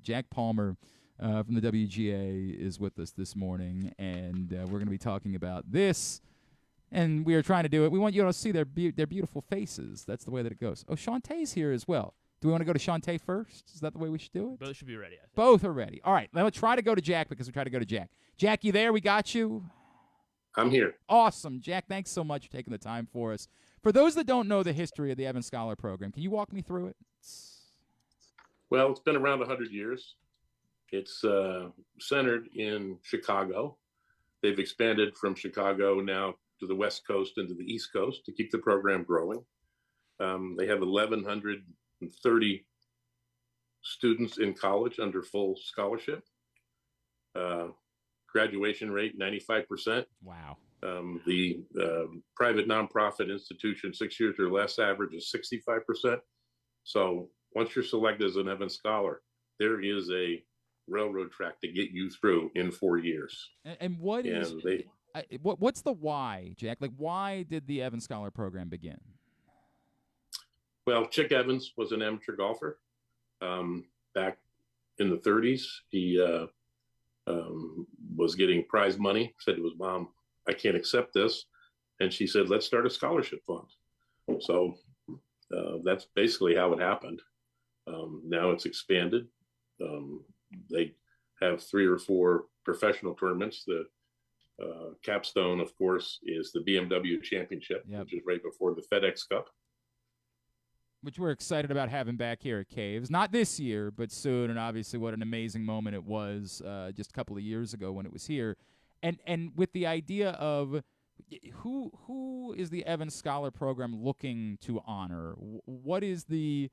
Jack Palmer from the WGA is with us this morning, and we're going to be talking about this. And we are trying to do it. We want you to see their beautiful faces. That's the way that it goes. Oh, Shawntae's here as well. Do we want to go to Shawntae first? Is that the way we should do it? Both should be ready, I think. Both are ready. All right, let's try to go to Jack because we try to go to Jack. Jack, you there? We got you? I'm here. Awesome. Jack, thanks so much for taking the time for us. For those that don't know the history of the Evans Scholar Program, can you walk me through it? Well, it's been around 100 years. It's centered in Chicago. They've expanded from Chicago now to the West Coast and to the East Coast to keep the program growing. They have 1,130 students in college under full scholarship. Graduation rate, 95%. Wow. The private nonprofit institution, 6 years or less, average is 65%. So once you're selected as an Evans Scholar, there is a railroad track to get you through in 4 years. And what is what's the why, Jack? Like, why did the Evans Scholar Program begin? Well, Chick Evans was an amateur golfer back in the 30s. He was getting prize money, said to his mom, I can't accept this. And she said, let's start a scholarship fund. So that's basically how it happened. Now it's expanded. They have 3 or 4 professional tournaments. The capstone, of course, is the BMW Championship, which is right before the FedEx Cup. Which we're excited about having back here at Caves. Not this year, but soon. And obviously what an amazing moment it was just a couple of years ago when it was here. And with the idea of who is the Evans Scholar Program looking to honor? What is the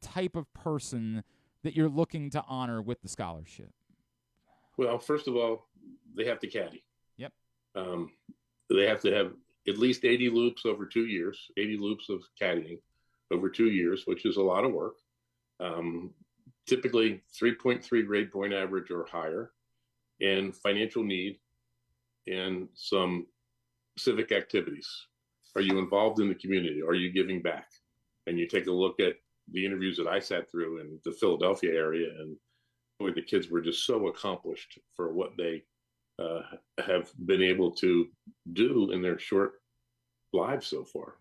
type of person that you're looking to honor with the scholarship? Well, first of all, they have to caddy. Yep. They have to have at least 80 loops over 2 years, 80 loops of caddying over 2 years, which is a lot of work. Typically 3.3 grade point average or higher, and financial need, and some civic activities. Are you involved in the community? Are you giving back? And you take a look at the interviews that I sat through in the Philadelphia area, and boy, the kids were just so accomplished for what they have been able to do in their short lives so far.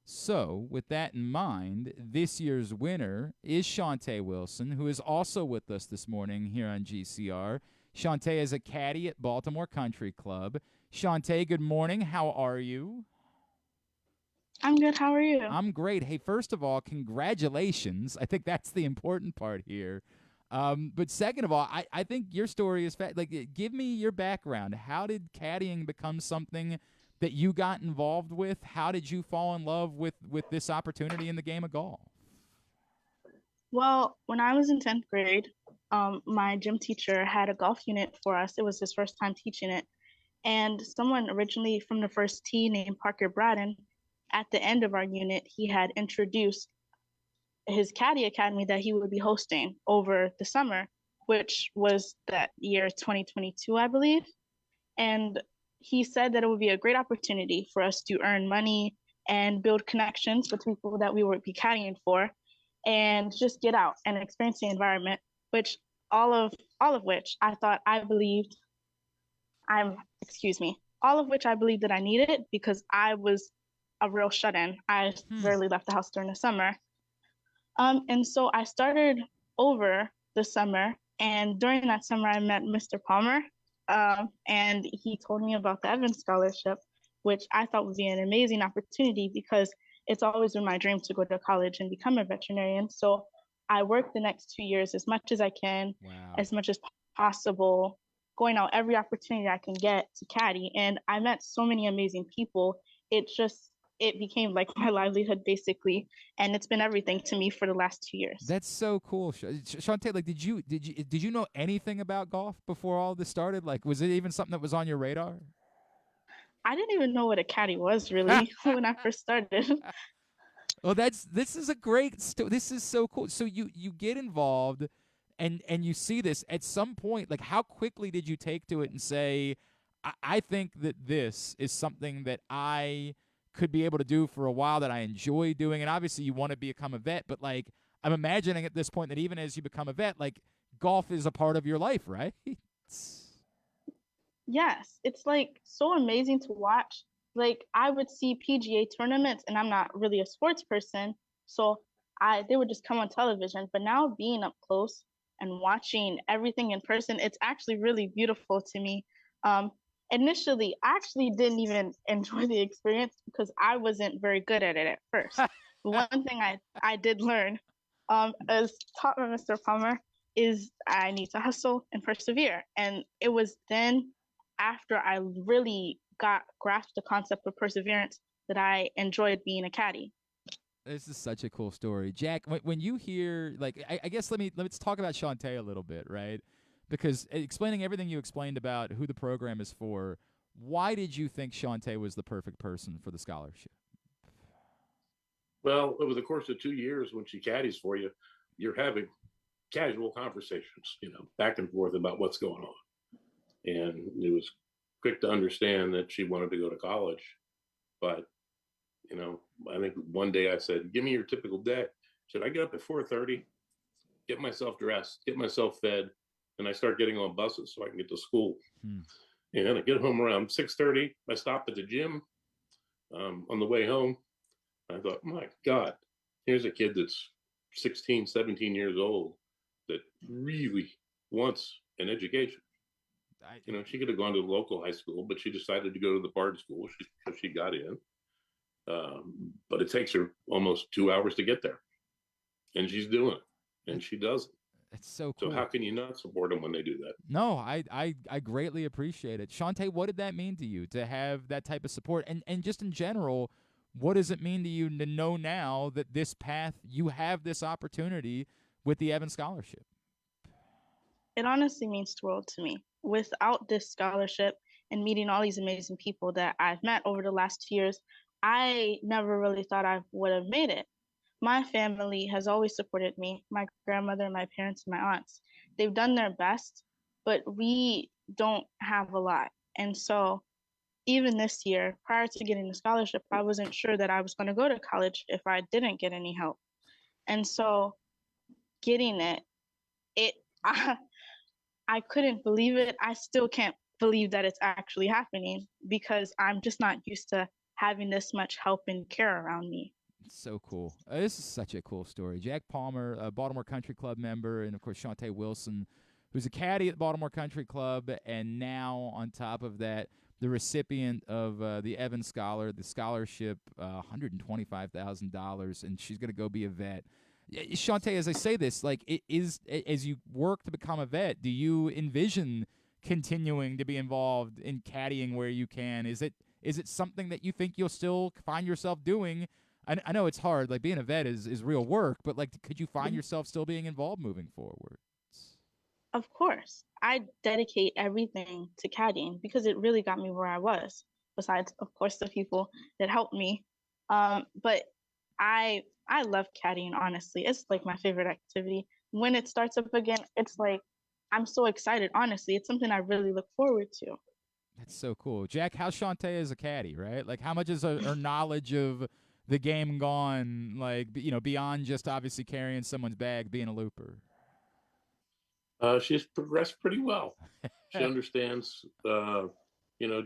So, with that in mind, this year's winner is Shawntae Wilson, who is also with us this morning here on GCR. Shawntae is a caddie at Baltimore Country Club. Shawntae, good morning. How are you? I'm good. How are you? I'm great. Hey, first of all, congratulations. I think that's the important part here. But second of all, I think your story is give me your background. How did caddying become something that you got involved with? How did you fall in love with this opportunity in the game of golf? Well, when I was in 10th grade, my gym teacher had a golf unit for us. It was his first time teaching it. And someone originally from the first tee named Parker Braden, at the end of our unit, he had introduced his caddy academy that he would be hosting over the summer, which was that year 2022, I believe. And he said that it would be a great opportunity for us to earn money and build connections with people that we would be caddying for, and just get out and experience the environment, which all of which I believed that I needed, because I was a real shut-in. I rarely left the house during the summer. And so I started over the summer, and during that summer I met Mr. Palmer, and he told me about the Evans Scholarship, which I thought would be an amazing opportunity because it's always been my dream to go to college and become a veterinarian. So I worked the next 2 years as much as I can, as much as possible, going out every opportunity I can get to caddy. And I met so many amazing people. It became like my livelihood, basically, and it's been everything to me for the last 2 years. That's so cool, Shawntae. Like, did you know anything about golf before all this started? Like, was it even something that was on your radar? I didn't even know what a caddy was really when I first started. Well, this is a great story. This is so cool. So you get involved, and you see this at some point. Like, how quickly did you take to it and say, I think that this is something that I could be able to do for a while, that I enjoy doing? And obviously you want to become a vet, but like, I'm imagining at this point that even as you become a vet, like golf is a part of your life, right? Yes, it's like so amazing to watch. Like I would see PGA tournaments and I'm not really a sports person, so I they would just come on television, but now being up close and watching everything in person, it's actually really beautiful to me. Um Initially, I actually didn't even enjoy the experience because I wasn't very good at it at first. One thing I did learn, as taught by Mr. Palmer, is I need to hustle and persevere. And it was then after I really got grasped the concept of perseverance that I enjoyed being a caddy. This is such a cool story, Jack. When you hear like, I guess let's talk about Shawntae a little bit, right? Because explaining everything you explained about who the program is for, why did you think Shawntae was the perfect person for the scholarship? Well, over the course of 2 years, when she caddies for you, you're having casual conversations, back and forth about what's going on. And it was quick to understand that she wanted to go to college. But, I think one day I said, give me your typical day. Should I get up at 4:30, get myself dressed, get myself fed, and I start getting on buses so I can get to school. And I get home around 6:30. I stop at the gym on the way home. I thought, my God, here's a kid that's 16, 17 years old that really wants an education. She could have gone to the local high school, but she decided to go to the Bard school because she got in. But it takes her almost 2 hours to get there. And she's doing it. And she does it. It's so cool. So how can you not support them when they do that? No, I greatly appreciate it. Shawntae, what did that mean to you to have that type of support? And just in general, what does it mean to you to know now that this path, you have this opportunity with the Evans Scholarship? It honestly means the world to me. Without this scholarship and meeting all these amazing people that I've met over the last 2 years, I never really thought I would have made it. My family has always supported me, my grandmother, my parents, and my aunts. They've done their best, but we don't have a lot. And so even this year, prior to getting the scholarship, I wasn't sure that I was going to go to college if I didn't get any help. And so getting it I couldn't believe it. I still can't believe that it's actually happening because I'm just not used to having this much help and care around me. It's so cool. This is such a cool story. Jack Palmer, a Baltimore Country Club member, and of course Shawntae Wilson, who's a caddy at the Baltimore Country Club, and now on top of that, the recipient of the Evans the scholarship, $125,000, and she's going to go be a vet. Shawntae, as I say this, like, it is, as you work to become a vet, do you envision continuing to be involved in caddying where you can? Is it something that you think you'll still find yourself doing? I know it's hard. Like, being a vet is real work, but like, could you find yourself still being involved moving forward? Of course, I dedicate everything to caddying because it really got me where I was. Besides, of course, the people that helped me. But I love caddying. Honestly, it's like my favorite activity. When it starts up again, it's like I'm so excited. Honestly, it's something I really look forward to. That's so cool, Jack. How's Shawntae as a caddy? Right, like, how much is her knowledge of the game gone? Like, beyond just obviously carrying someone's bag, being a looper. She's progressed pretty well. She understands,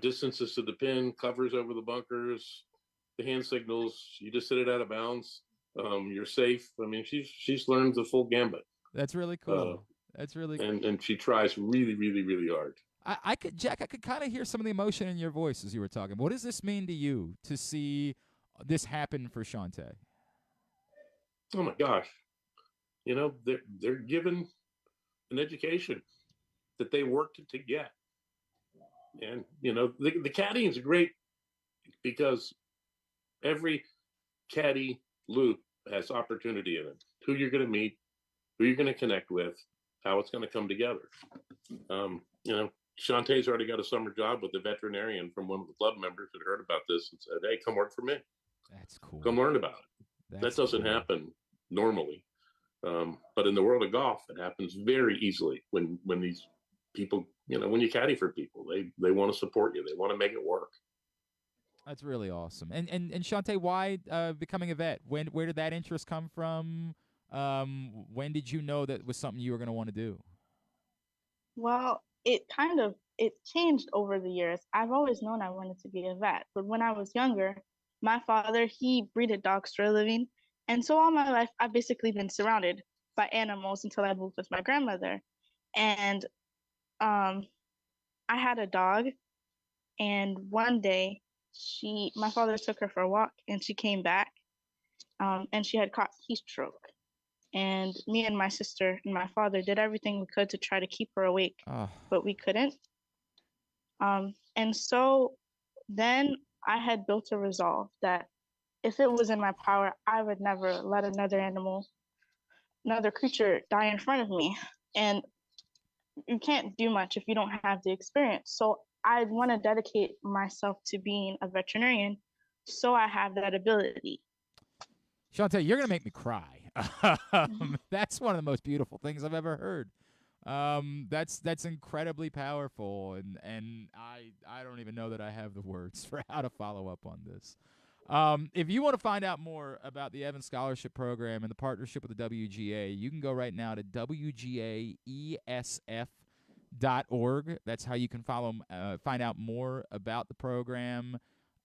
distances to the pin, covers over the bunkers, the hand signals. You just hit it out of bounds. You're safe. I mean, she's learned the full gambit. That's really cool. That's really cool. And she tries really, really, really hard. Jack, I could kind of hear some of the emotion in your voice as you were talking. What does this mean to you to see this happen for Shawntae? Oh my gosh. They're given an education that they worked to get. And, the caddying is great because every caddy loop has opportunity in it. Who you're going to meet, who you're going to connect with, how it's going to come together. Shawntae's already got a summer job with the veterinarian from one of the club members that heard about this and said, hey, come work for me. That's cool. Come learn about it. That doesn't happen normally. But in the world of golf, it happens very easily when these people, when you caddy for people, they want to support you. They want to make it work. That's really awesome. And Shawntae, why becoming a vet? Where did that interest come from? When did you know that was something you were going to want to do? Well, it changed over the years. I've always known I wanted to be a vet, but when I was younger, my father, he breeded dogs for a living. And so all my life I've basically been surrounded by animals until I moved with my grandmother. And um I had a dog, and one day my father took her for a walk and she came back, and she had caught heat stroke. And me and my sister and my father did everything we could to try to keep her awake, Oh, but we couldn't. And so then I had built a resolve that if it was in my power, I would never let another creature die in front of me. And you can't do much if you don't have the experience. So I want to dedicate myself to being a veterinarian so I have that ability. Shawntae, you're gonna make me cry. That's one of the most beautiful things I've ever heard. That's incredibly powerful, and I don't even know that I have the words for how to follow up on this. If you want to find out more about the Evans Scholarship Program and the partnership with the WGA, you can go right now to WGAESF.org. That's how you can find out more about the program.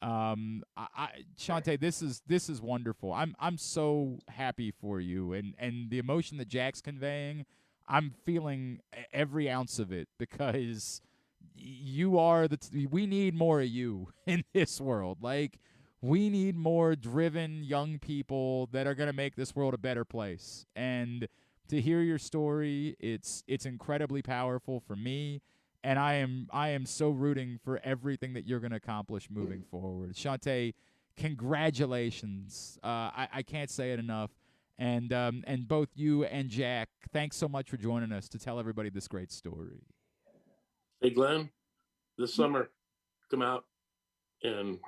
Shawntae, this is wonderful. I'm so happy for you, and the emotion that Jack's conveying, I'm feeling every ounce of it because you are we need more of you in this world. Like, we need more driven young people that are going to make this world a better place. And to hear your story, it's incredibly powerful for me, and I am so rooting for everything that you're going to accomplish moving forward. Shawntae, congratulations. I can't say it enough. And both you and Jack, thanks so much for joining us to tell everybody this great story. Hey, Glenn, this summer, come out and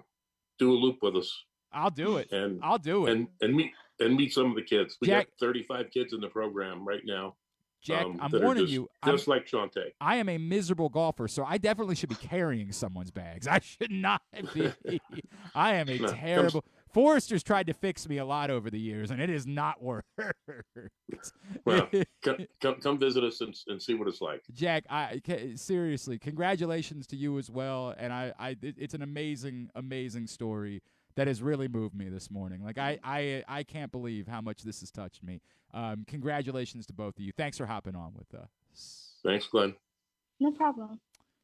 do a loop with us. I'll do it. And I'll do it. And meet some of the kids. We Jack, got 35 kids in the program right now. Jack, I'm that warning are you. just like Shawntae. I am a miserable golfer, so I definitely should be carrying someone's bags. I should not be. I am a terrible. Forrester's tried to fix me a lot over the years, and it has not worked. Well, come visit us and see what it's like. Jack, seriously, congratulations to you as well. And it's an amazing, amazing story that has really moved me this morning. Like, I can't believe how much this has touched me. Congratulations to both of you. Thanks for hopping on with us. Thanks, Glenn. No problem.